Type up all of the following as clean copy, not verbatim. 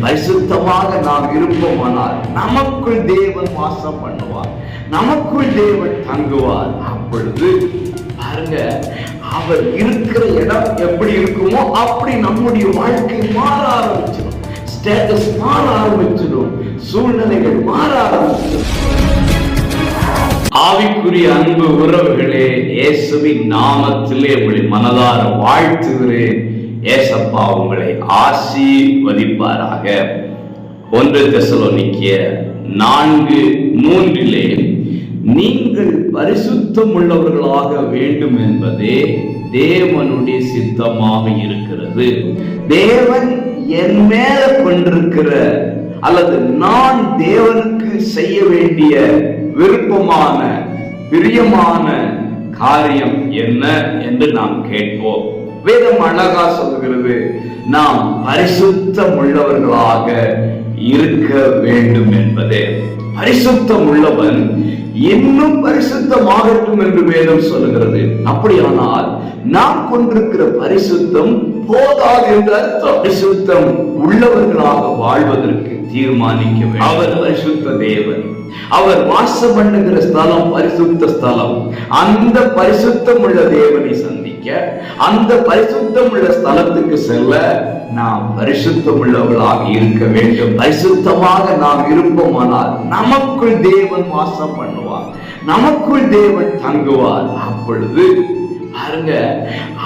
பரிசுத்தமாக நாம் இருப்போமானால் நமக்குள் தேவன் வாசம் பண்ணுவார், நமக்குள் தேவன் தங்குவார். அப்பொழுது பாருங்க, அவர் இருக்கிற இடம் எப்படி இருக்குமோ அப்படி நம்முடைய வாழ்க்கை மாற ஆரம்பிச்சிடும், ஸ்டேட்டஸ் மாற ஆரம்பிச்சிடும், சூழ்நிலைகள் மாற ஆரம்பிச்சிடும். ஆவிக்குரிய அன்பு உறவுகளே, இயேசுவின் நாமத்திலே உங்களை மனதார வாழ்த்துகிறேன். ஏசப்பா உங்களை ஆசீர்வதிப்பாராக. 1 தெசலோனிக்கேயர் 4:3 நீங்கள் பரிசுத்தம் உள்ளவர்களாக வேண்டும் என்பதே தேவனுடைய சித்தமாக இருக்கிறது. தேவன் என் மேல கொண்டிருக்கிற அல்லது நான் தேவனுக்கு செய்ய வேண்டிய விருப்பமான பிரியமான காரியம் என்ன என்று நாம் கேட்போம். வேதம் அழகா சொல்லுகிறது, நாம் பரிசுத்தம் உள்ளவர்களாக இருக்க வேண்டும் என்பதே. பரிசுத்தம் உள்ளவன் இன்னும் பரிசுத்தமாகட்டும் என்று வேதம் சொல்லுகிறது. அப்படியானால் நாம் கொண்டிருக்கிற பரிசுத்தம் போதாது என்று அர்த்தம். பரிசுத்தம் உள்ளவர்களாக வாழ்வதற்கு தீர்மானிக்க வேண்டும். அவர் பரிசுத்த தேவன், அவர் வாசம் பண்ணுகிற ஸ்தலம் பரிசுத்த ஸ்தலம். அந்த பரிசுத்தம் உள்ள தேவனை சந்திக்க, அந்த பரிசுத்தம் உள்ள ஸ்தலத்துக்கு செல்ல நாம் பரிசுத்தம் உள்ளவர்களாக இருக்க வேண்டும். பரிசுத்தமாக நாம் இருப்போமானால் நமக்குள் தேவன் வாசம் பண்ணுவார், நமக்குள் தேவன் தங்குவார். அப்பொழுது பாருங்க,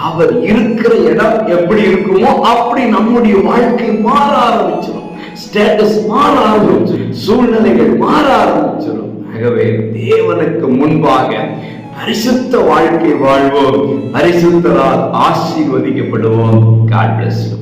அவர் இருக்கிற இடம் எப்படி இருக்குமோ அப்படி நம்முடைய வாழ்க்கை மாற ஆரம்பிச்சிடும், ஸ்டேட்டஸ் மாற ஆரம்பிச்சிடும், சூழ்நிலைகள் மாற ஆரம்பிச்சிடும். ஆகவே தேவனுக்கு முன்பாக பரிசுத்த வாழ்க்கை வாழ்வோம், பரிசுத்தரால் ஆசீர்வதிக்கப்படுவோம். God bless you.